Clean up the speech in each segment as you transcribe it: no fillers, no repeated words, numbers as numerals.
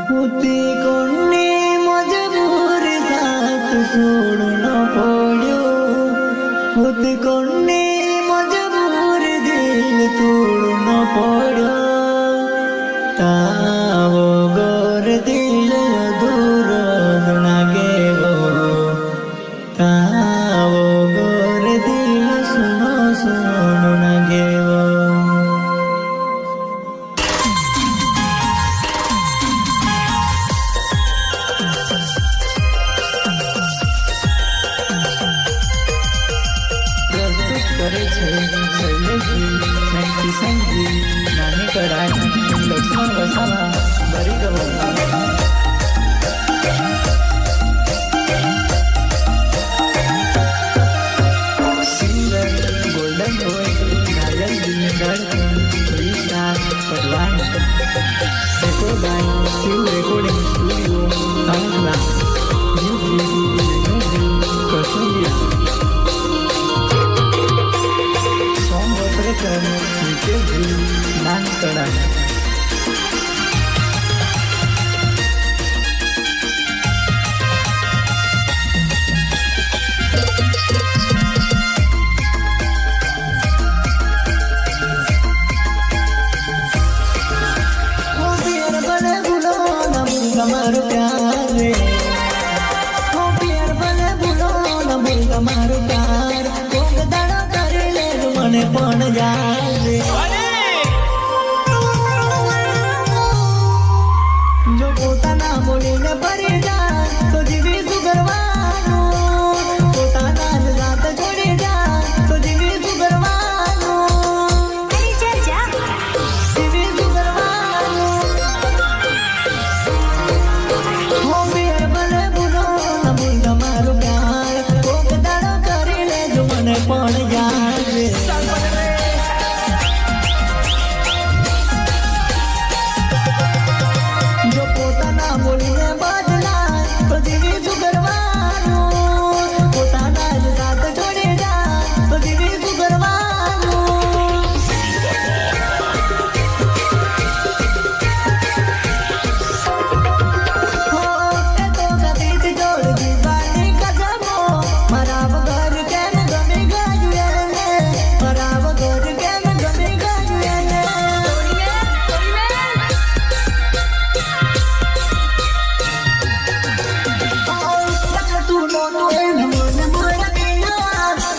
होती कोणी मजबूर साथ सोडून पड्यो होती कोणी मजबूर दिल तोडून पड्यो तावो गोर दिल दूर नागेवो तावो गोर दिल सुनो सुनो नागेवो करे छे शैलेशजी किशनजी नानी कड़ाई लक्ष्मण वसावा बरी सिंगर गोल्डन बॉय घायल धड़कन पटवान देखो बाय शिव रिकॉर्डिंग स्टूडियो कांगला कौशल्या नान कड़ाई मारो प्यार रे ओ प्यार भले भूलो न भूल मारो प्यार कोक दाड़ा करे ले मने पण जाए रे जो પોતાના બોલીને ભરી જાય તો જીવી સુગરવાનું પોતાના જ રાત છોડી જાય તો જીવી સુગરવાનું જીવી સુગરવાનું હો પ્યાર ભલે ભૂલો ન ભૂલ તમારો પ્યાર કોક દાડો કરી લેજો મને પણ યાદ રે જો પોતાના બોલીને બદલાય તો જીવી સુગરવાનું પોતાના જ સાથ છોડી જાય તો જીવી સુગરવાનું હો એ તો કદીથી જોડ દીવાની કદમો મારા વગર કેમ ગમી ગયું એને મારા વગર કેમ ગમી ગયું એને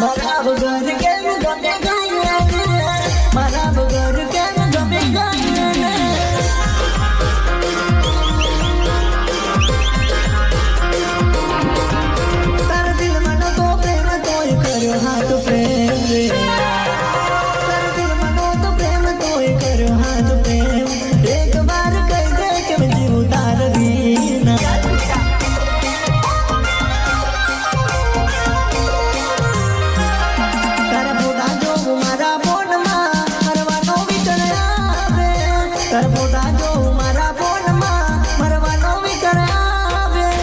મારા વગર કેમ ગમે ગાયને મારા વગર કેમ ગમે ગાયને તારા દિલમાં નતો પ્રેમ તોય કર્યો હાથ પ્રેમ રે તારા દિલમાં નતો પ્રેમ તોય કર્યો હાથ પ્રેમ એક વાર કહી દે કે મેં જીવું તાર વિના કરપોટા જો મારા ફોનમાં મરવાનો વિચાર આવે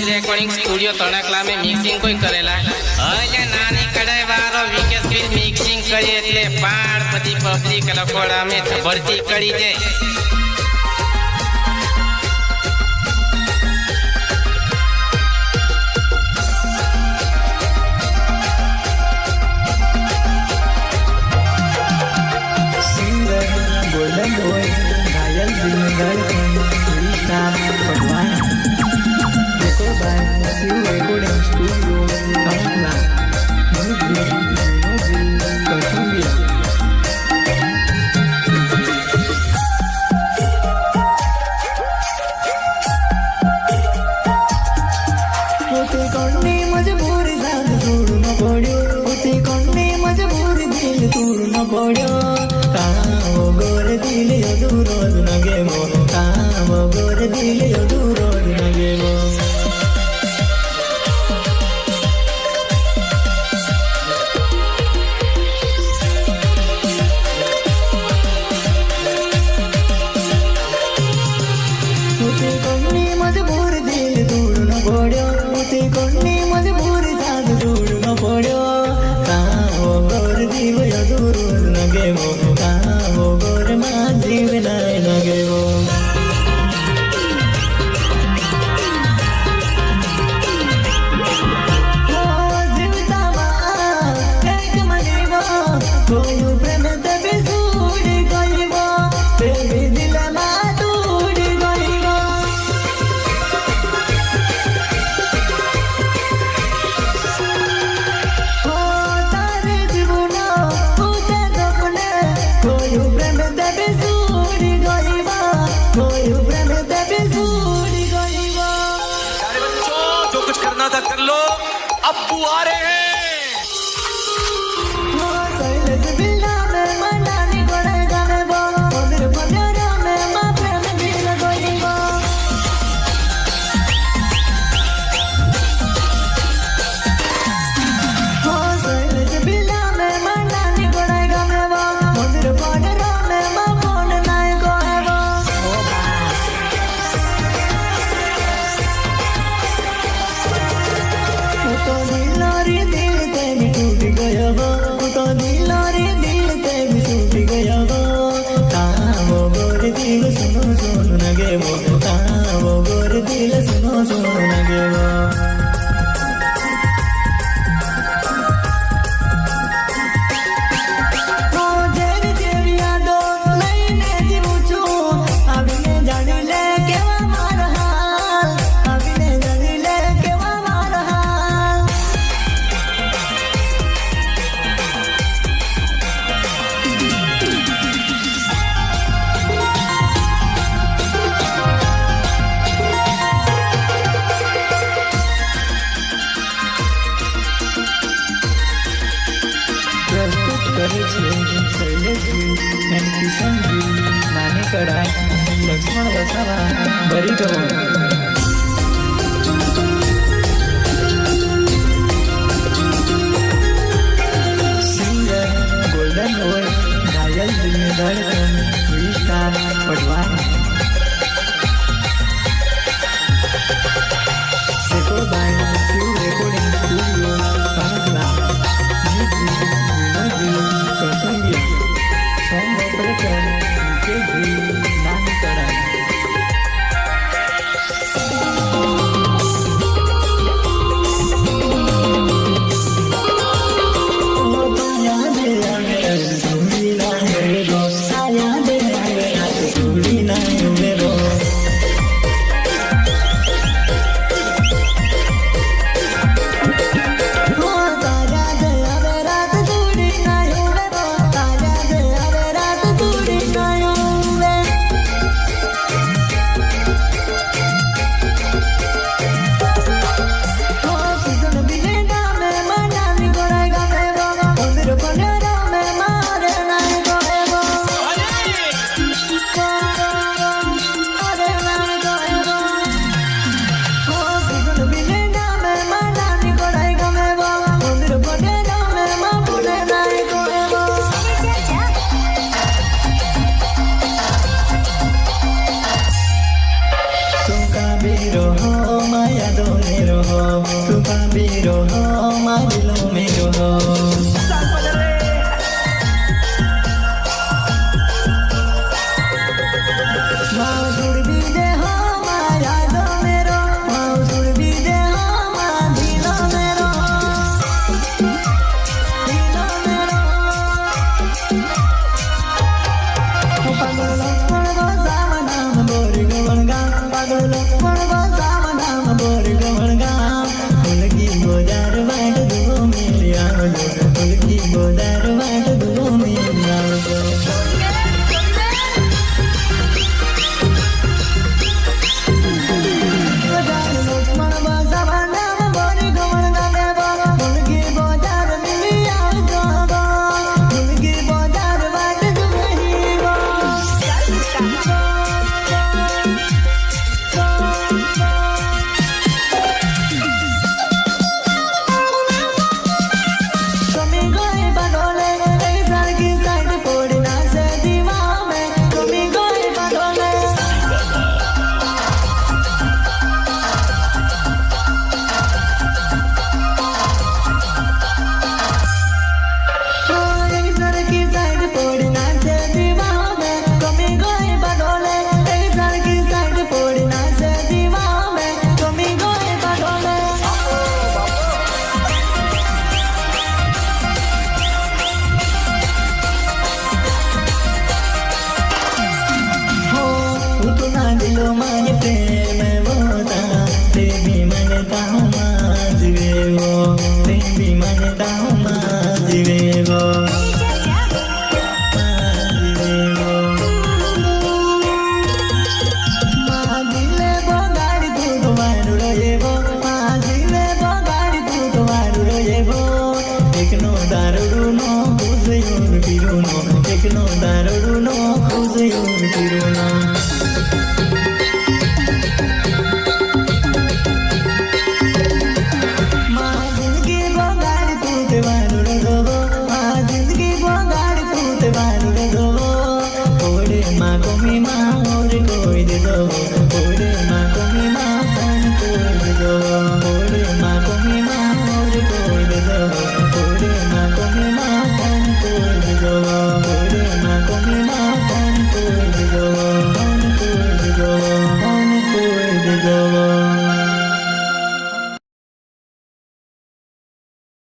रिकॉर्डिंग स्टूडियो तणकला में मिक्सिंग कोई करेला अरे नानी कड़ाई वारो विकेस भी मिक्सिंग करे એટલે પાડ પતિ પબ્લિક લકોડા में भर्ती करी दे सिंगर गोल्डन बॉय घायल धड़कन पटवान देखो बाय शिव रिकॉर्डिंग स्टूडियो कांगला कौशल्या होती कोणी मजबूरी साथ छोडून पड्यो होती कोणी मजबूरी दिल तोडून पड्यो काळा गोर दिल दूरो नगेवो काम गोर दिल दूरो नगेवो मजबूर दिल दूर न पड़ो उते कोनी मजबूर साथ दूर न पड़ो काओ गोर जीव दूर न गेवो काओ गोर मां जीव न गेवो जीवता मां एक मनीवो कोई प्रेम दबे सूड़ गईवो तेरे दिल मां था कर लो अब्बू आ रहे हैं सुनो सुनो नगेवो कावो गोर दिल सुनो सुनो नगेवो जेरी जेरी यादो लईने जीवुं छुं आवीने जाणी ले केवा मारा हाल आवीने जाणी ले केवा मारा हाल करे छे शैलेशजी एंड किशनजी नानी कड़ा लक्ष्मण वसावा भरी गवो सिंगर गोल्डन वॉइस घायल दिल में धड़कन विस्तार पटवानी देखो बाय शिव रेकॉर्डिंग स्टूडियो कानकला Song operator,